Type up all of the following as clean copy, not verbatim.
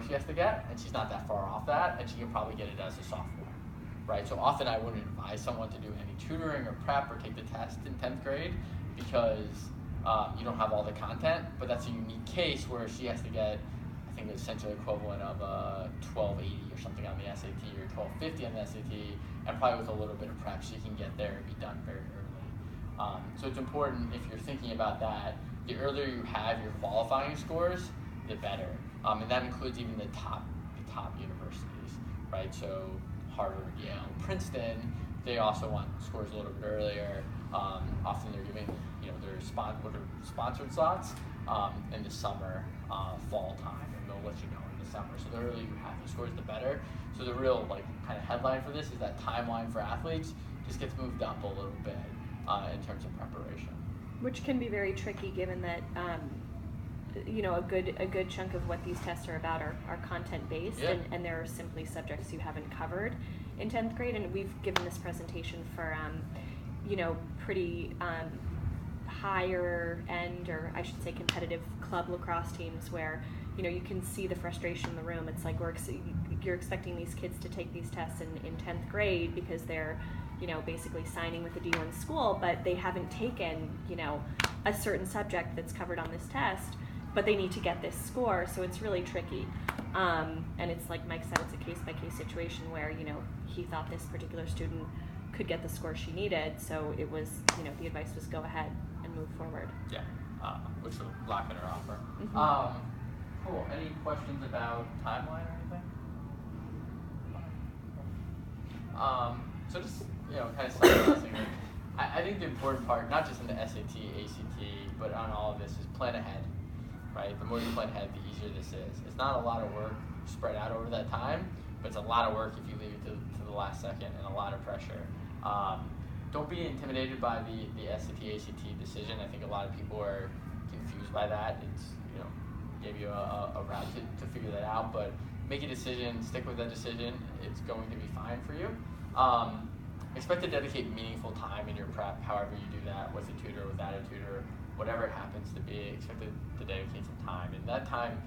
score she has to get, and she's not that far off that, and she can probably get it as a sophomore, right? So often I wouldn't advise someone to do any tutoring or prep or take the test in 10th grade because you don't have all the content, but that's a unique case where she has to get, I think, the essentially equivalent of 1280 or something on the SAT or 1250 on the SAT, and probably with a little bit of prep she can get there and be done very early. So it's important, if you're thinking about that, the earlier you have your qualifying scores, the better. And that includes even the top universities, right? So Harvard, Yale, Princeton, they also want scores a little bit earlier. Often they're giving, their sponsored slots in the summer, fall time, and they'll let you know in the summer. So the earlier you have your scores, the better. So the real kind of headline for this is that timeline for athletes just gets moved up a little bit in terms of preparation. Which can be very tricky, given that a good chunk of what these tests are about are content based, yeah. and there are simply subjects you haven't covered in 10th grade. And we've given this presentation for pretty higher end, or I should say competitive club lacrosse teams, where you can see the frustration in the room. It's like you're expecting these kids to take these tests in 10th grade because they're basically signing with a D1 school, but they haven't taken a certain subject that's covered on this test, but they need to get this score. So it's really tricky, and it's like Mike said, it's a case-by-case situation where he thought this particular student could get the score she needed, so it was the advice was go ahead and move forward. Yeah, which will lock in her offer. Mm-hmm. Cool. Any questions about timeline or anything? So just kind of summarizing it, I think the important part, not just in the SAT, ACT, but on all of this, is plan ahead, right? The more you plan ahead, the easier this is. It's not a lot of work spread out over that time, but it's a lot of work if you leave it to the last second, and a lot of pressure. Don't be intimidated by the SAT, ACT decision. I think a lot of people are confused by that. It's, gave you a route to figure that out, but make a decision, stick with that decision. It's going to be fine for you. Expect to dedicate meaningful time in your prep, however you do that, with a tutor, without a tutor, whatever it happens to be. Expect to dedicate some time, and that time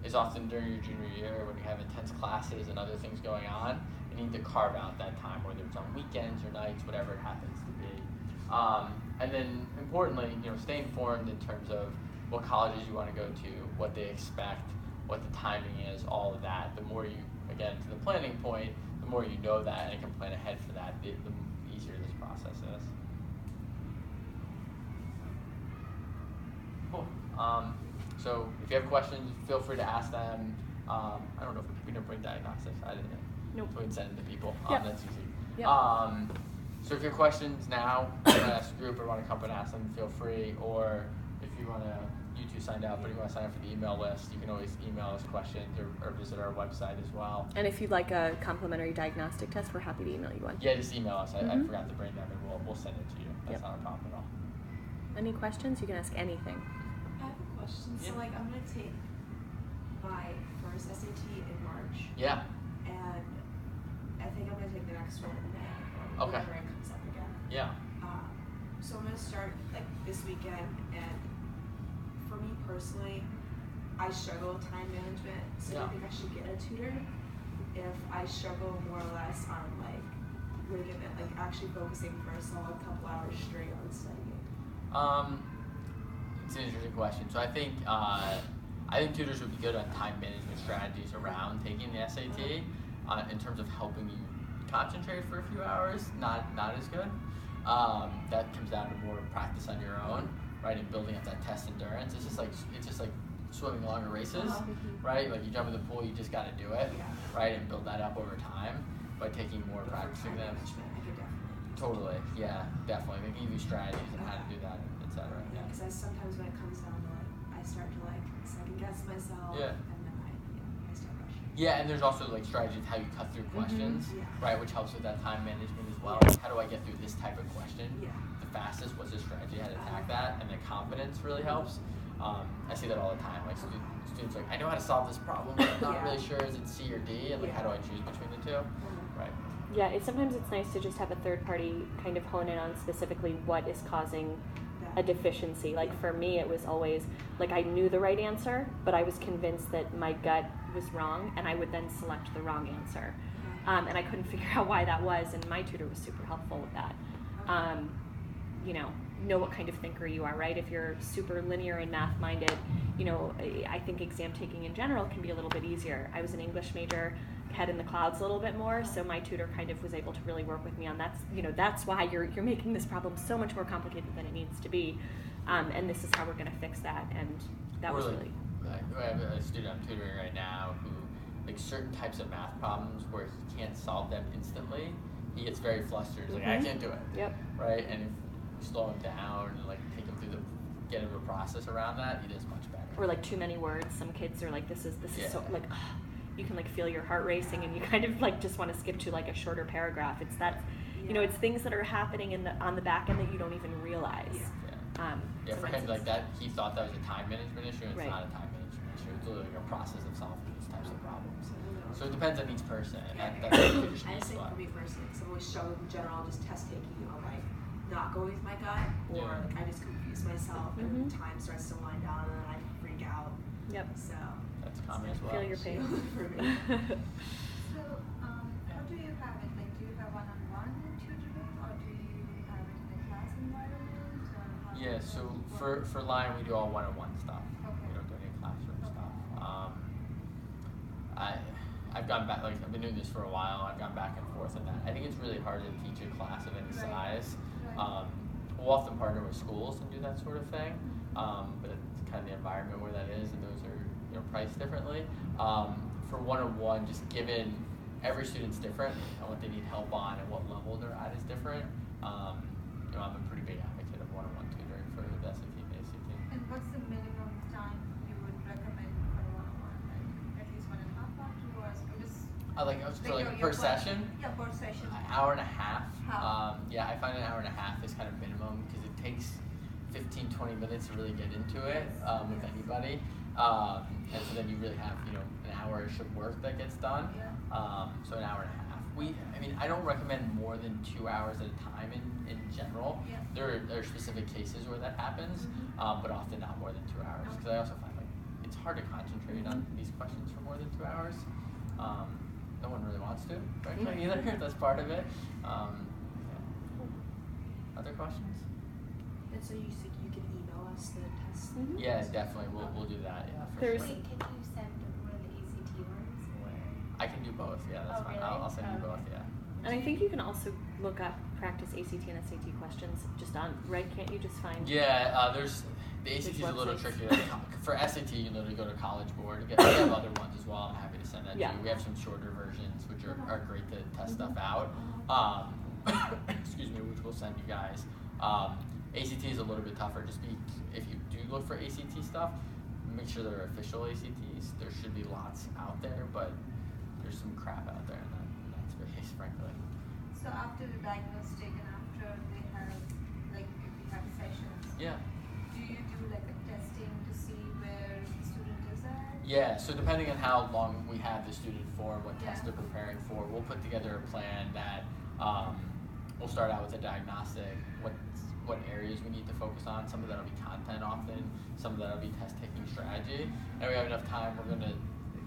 is often during your junior year when you have intense classes and other things going on. You need to carve out that time, whether it's on weekends or nights, whatever it happens to be. And then importantly, stay informed in terms of what colleges you want to go to, what they expect, what the timing is, all of that. The more you, again, to the planning point, the more you know that and can plan ahead for that, the easier this process is. Cool. So if you have questions, feel free to ask them. I don't know if we didn't bring diagnostics. I didn't. Nope. So we can send it to people. Yep. That's easy. Yep. So if you have questions now, you want to ask a group or want to come and ask them, feel free. Or if you want to, you two signed up, but you want to sign up for the email list, you can always email us questions or visit our website as well. And if you'd like a complimentary diagnostic test, we're happy to email you one. Yeah, just email us. I forgot to bring them, and we'll send it to you. That's not a problem at all. Any questions? You can ask anything. I have a question. Yeah. So, I'm going to take my first SAT in March. Yeah. And I think I'm going to take the next one in May. Okay. Whenever it comes up again. Yeah. So I'm going to start this weekend, and for me personally, I struggle with time management. So I think I should get a tutor if I struggle more or less on really good at actually focusing for a solid couple hours straight on studying. It's an interesting question. So I think tutors would be good on time management strategies around taking the SAT. In terms of helping you concentrate for a few hours, not as good. That comes down to more practice on your own, right, and building up that test endurance. It's just like swimming longer races, right? Like you jump in the pool, you just got to do it, right, and build that up over time by taking more practicing them. Totally, yeah, definitely. They give you strategies on how to do that, etc. Yeah, because sometimes when it comes down to I start to second guess myself, and then I start rushing. Yeah, and there's also strategies how you cut through questions, right, which helps with that time management as well. How do I get through this type of question the fastest? What's the strategy? How to attack that? And the confidence really helps. I see that all the time. Students I know how to solve this problem, but I'm not really sure. Is it C or D? And how do I choose between the two? Right. Yeah, sometimes it's nice to just have a third party kind of hone in on specifically what is causing a deficiency. For me, it was always I knew the right answer, but I was convinced that my gut was wrong, and I would then select the wrong answer. And I couldn't figure out why that was, and my tutor was super helpful with that. You know what kind of thinker you are, right? If you're super linear and math-minded, you know, I think exam taking in general can be a little bit easier. I was an English major, head in the clouds a little bit more, so my tutor kind of was able to really work with me on that's why you're making this problem so much more complicated than it needs to be, and this is how we're going to fix that, and that was really. I have a student I'm tutoring right now who, like, certain types of math problems where he can't solve them instantly, he gets very flustered. He's like, I can't do it. Yep. Right? And if you slow him down and like take him through get him a process around that, he does much better. Or like too many words. Some kids are like, this is so like, you can like feel your heart racing, and you kind of like just want to skip to like a shorter paragraph. It's that, you know, it's things that are happening on the back end that you don't even realize. For him, like that, he thought that was a time management issue, and it's not a time management issue. It's literally a process of solving these types of problems. So it depends on each person, and that's what I just think for me personally, because I've always struggled in general, just test taking on like not going with my gut, or like I just confuse myself, and time starts to wind down, and then I freak out. Yep. So that's common as well. Feel your pain. For me. So, how do you have it? Like, do you have one-on-one tutoring, or do you have it in a class environment? Or Yeah. So for Lion, we do all one-on-one stuff. Okay. We don't do any classroom stuff. I've gone back, like I've been doing this for a while. I've gone back and forth on that. I think it's really hard to teach a class of any size. We'll often partner with schools and do that sort of thing, but it's kind of the environment where that is, and those are priced differently. For one-on-one, just given every student's different and what they need help on and what level they're at is different. I'm a pretty big advocate of one-on-one tutoring for the SAT and ACT. And what's the minimum time you would recommend for one-on-one? Like, at least 1.5 hours, 2 hours? Per session? Yeah, per session. An hour and a half. How? I find an hour and a half is kind of minimum because it takes 15-20 minutes to really get into it with anybody. And so then you really have, an hour-ish of work that gets done. So an hour and a half. I don't recommend more than 2 hours at a time in general. Yeah. There are specific cases where that happens, but often not more than 2 hours. Because I also find it's hard to concentrate on these questions for more than 2 hours. No one really wants to, frankly, either. That's part of it. Other questions? And so you think you can email us the test? Yeah, definitely. We'll do that. Yeah, for There's- sure. Wait, can you send one of the ACT ones? Or? I can do both. Yeah, that's fine. Really? I'll send you both. Yeah. And I think you can also look up practice ACT and SAT questions just on, right? Can't you just find? Yeah, there's the ACT is a little websites? trickier. For SAT, you literally go to College Board. We have other ones as well. I'm happy to send that to you. We have some shorter versions, which are great to test stuff out. Excuse me, which we'll send you guys. ACT is a little bit tougher. If you do look for ACT stuff, make sure they're official ACTs. There should be lots out there, but there's some crap out there in that space, frankly. So after the diagnostic and after they have, like, if we have sessions, Yeah. do you do like a testing to see where the student is at? Yeah, so depending on how long we have the student for, what tests Yeah. they're preparing for, we'll put together a plan that we'll start out with a diagnostic, what areas we need to focus on. Some of that will be content often, some of that will be test-taking strategy. And we have enough time, we're going to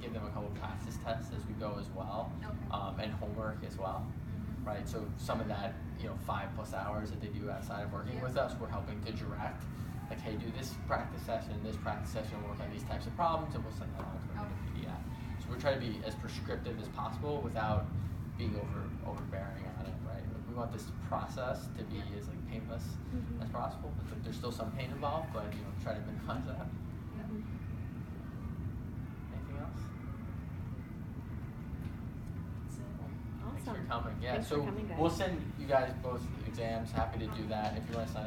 give them a couple practice tests as we go as well, and homework as well, right? So some of that, 5+ hours that they do outside of working with us, we're helping to direct, like, hey, do this practice session, work on these types of problems, and we'll send that on to them in a PDF. So we're trying to be as prescriptive as possible without being overbearing on it, right? We want this process to be as painless as possible. There's still some pain involved, but try to minimize that. Anything else? Awesome. Thanks for coming. Yeah, Thanks for so coming, guys. we'll send you guys both exams. Happy to do that if you want to sign